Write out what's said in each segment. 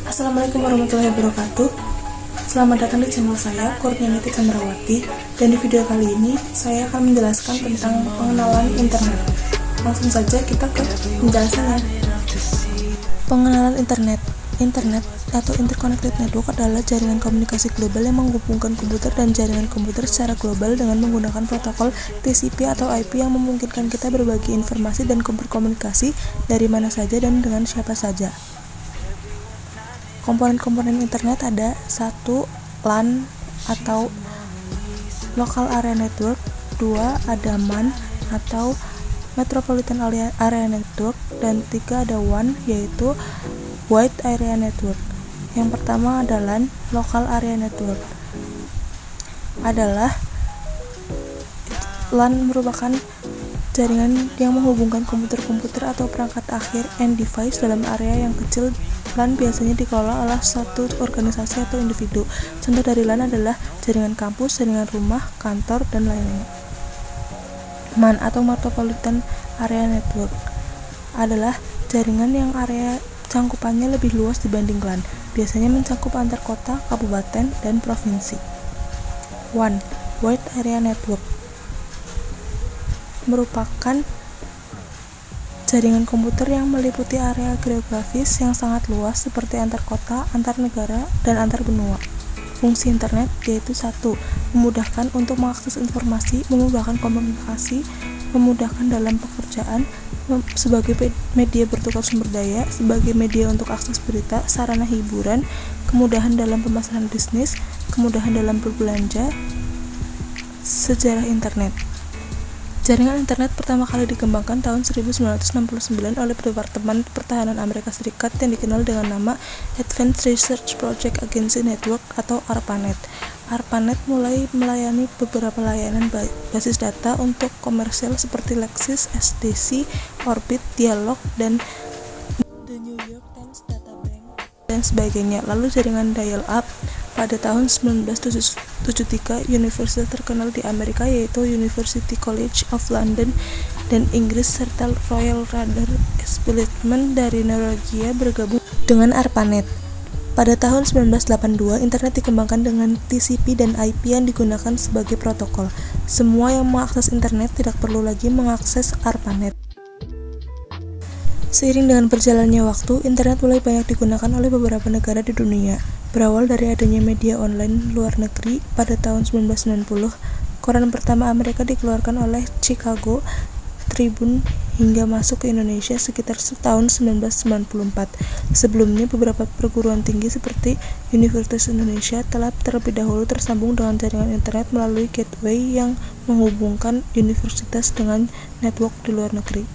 Assalamualaikum warahmatullahi wabarakatuh. Selamat datang di channel saya, Kurnianiti Chandrawati. Dan di video kali ini, saya akan menjelaskan tentang pengenalan internet. Langsung saja kita ke penjelasannya. Pengenalan internet. Internet atau Interconnected Network adalah jaringan komunikasi global yang menghubungkan komputer dan jaringan komputer secara global dengan menggunakan protokol TCP atau IP yang memungkinkan kita berbagi informasi dan berkomunikasi dari mana saja dan dengan siapa saja. Komponen-komponen internet ada 1. LAN atau Local Area Network, 2. Ada MAN atau Metropolitan Area Network, dan 3. ada WAN yaitu Wide Area Network. Yang pertama adalah Local Area Network. LAN merupakan jaringan yang menghubungkan komputer-komputer atau perangkat akhir end device dalam area yang kecil. LAN biasanya dikelola oleh suatu organisasi atau individu. Contoh dari LAN adalah jaringan kampus, jaringan rumah, kantor, dan lainnya. MAN atau Metropolitan Area Network adalah jaringan yang area cangkupannya lebih luas dibanding LAN, biasanya mencakup antar kota, kabupaten, dan provinsi. WAN, Wide Area Network, merupakan jaringan komputer yang meliputi area geografis yang sangat luas seperti antar kota, antar negara, dan antar benua. Fungsi internet yaitu 1. Memudahkan untuk mengakses informasi, memudahkan komunikasi, memudahkan dalam pekerjaan, sebagai media bertukar sumber daya, sebagai media untuk akses berita, sarana hiburan, kemudahan dalam pemasaran bisnis, kemudahan dalam berbelanja. Sejarah internet. Jaringan internet pertama kali dikembangkan tahun 1969 oleh Departemen Pertahanan Amerika Serikat yang dikenal dengan nama Advanced Research Project Agency Network atau ARPANET. ARPANET mulai melayani beberapa layanan basis data untuk komersial seperti Lexis, SDC, Orbit, Dialog, dan The New York Times Data Bank, dan sebagainya. Lalu jaringan dial-up. Pada tahun 1973, universitas terkenal di Amerika yaitu University College of London dan Inggris serta Royal Radar Establishment dari Norwegia bergabung dengan ARPANET. Pada tahun 1982, internet dikembangkan dengan TCP dan IP yang digunakan sebagai protokol. Semua yang mengakses internet tidak perlu lagi mengakses ARPANET. Seiring dengan berjalannya waktu, internet mulai banyak digunakan oleh beberapa negara di dunia. Berawal dari adanya media online luar negeri pada tahun 1990, koran pertama Amerika dikeluarkan oleh Chicago Tribune hingga masuk ke Indonesia sekitar tahun 1994. Sebelumnya, beberapa perguruan tinggi seperti Universitas Indonesia telah terlebih dahulu tersambung dengan jaringan internet melalui gateway yang menghubungkan universitas dengan network di luar negeri.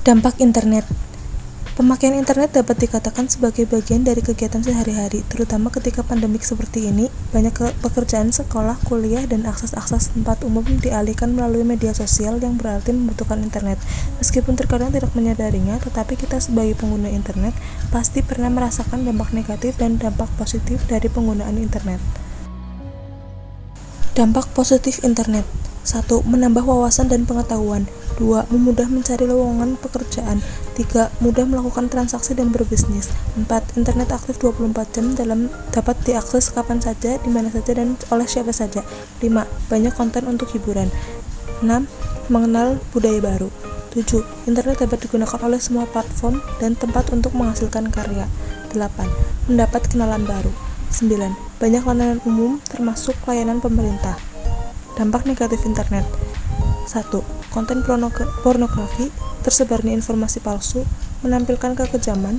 Dampak internet. Pemakaian internet dapat dikatakan sebagai bagian dari kegiatan sehari-hari, terutama ketika pandemik seperti ini. Banyak pekerjaan sekolah, kuliah, dan akses-akses tempat umum dialihkan melalui media sosial yang berarti membutuhkan internet. Meskipun terkadang tidak menyadarinya, tetapi kita sebagai pengguna internet pasti pernah merasakan dampak negatif dan dampak positif dari penggunaan internet. Dampak positif internet. 1. Menambah wawasan dan pengetahuan. 2. Memudah mencari lowongan pekerjaan. 3. Mudah melakukan transaksi dan berbisnis. 4. Internet aktif 24 jam dapat diakses kapan saja, di mana saja, dan oleh siapa saja. 5. Banyak konten untuk hiburan. 6. Mengenal budaya baru. 7. Internet dapat digunakan oleh semua platform dan tempat untuk menghasilkan karya. 8. Mendapat kenalan baru. 9. Banyak layanan umum termasuk layanan pemerintah. Dampak negatif internet. 1. Konten pornografi, tersebarnya informasi palsu, menampilkan kekejaman.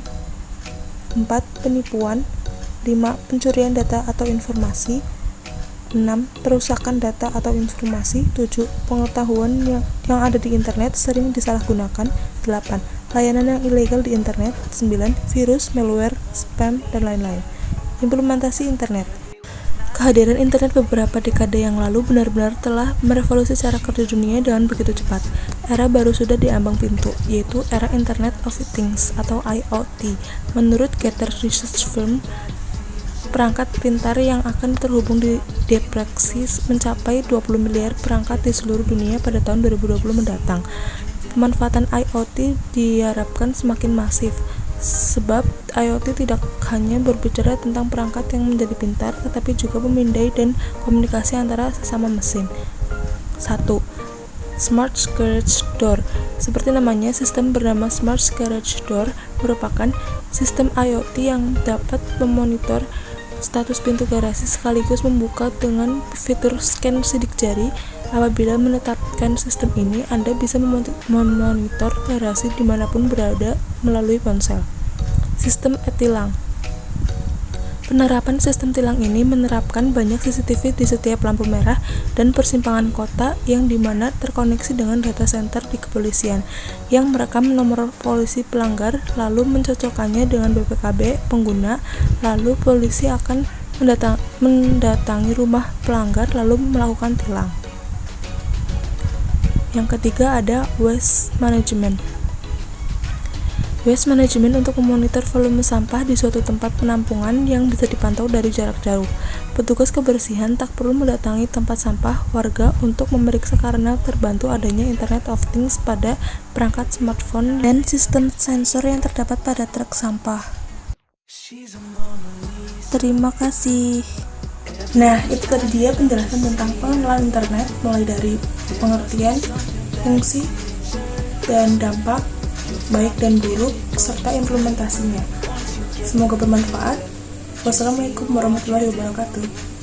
4. Penipuan. 5. Pencurian data atau informasi. 6. Perusakan data atau informasi. 7. Pengetahuan yang ada di internet sering disalahgunakan. 8. Layanan yang ilegal di internet. 9. Virus, malware, spam, dan lain-lain. Implementasi internet. Kehadiran internet beberapa dekade yang lalu benar-benar telah merevolusi cara kerja dunia dengan begitu cepat. Era baru sudah di ambang pintu, yaitu era Internet of Things atau IoT. Menurut Gartner Research Firm, perangkat pintar yang akan terhubung diproyeksi mencapai 20 miliar perangkat di seluruh dunia pada tahun 2020 mendatang. Pemanfaatan IoT diharapkan semakin masif, Sebab IoT tidak hanya berbicara tentang perangkat yang menjadi pintar, tetapi juga memindai dan komunikasi antara sesama mesin. 1. Smart Garage Door. Seperti namanya, sistem bernama Smart Garage Door merupakan sistem IoT yang dapat memonitor status pintu garasi sekaligus membuka dengan fitur scan sidik jari. Apabila menetapkan sistem ini, Anda bisa memonitor garasi dimanapun berada melalui ponsel. Sistem e-tilang. Penerapan sistem tilang ini menerapkan banyak CCTV di setiap lampu merah dan persimpangan kota yang dimana terkoneksi dengan data center di kepolisian yang merekam nomor polisi pelanggar lalu mencocokkannya dengan BPKB pengguna, lalu polisi akan mendatangi rumah pelanggar lalu melakukan tilang. Yang ketiga ada waste management. Waste management untuk memonitor volume sampah di suatu tempat penampungan yang bisa dipantau dari jarak jauh. Petugas kebersihan tak perlu mendatangi tempat sampah warga untuk memeriksa karena terbantu adanya Internet of Things pada perangkat smartphone dan sistem sensor yang terdapat pada truk sampah. Terima kasih. Nah, itu tadi dia penjelasan tentang pengenalan internet, mulai dari pengertian, fungsi, dan dampak, baik dan buruk, serta implementasinya. Semoga bermanfaat. Wassalamualaikum warahmatullahi wabarakatuh.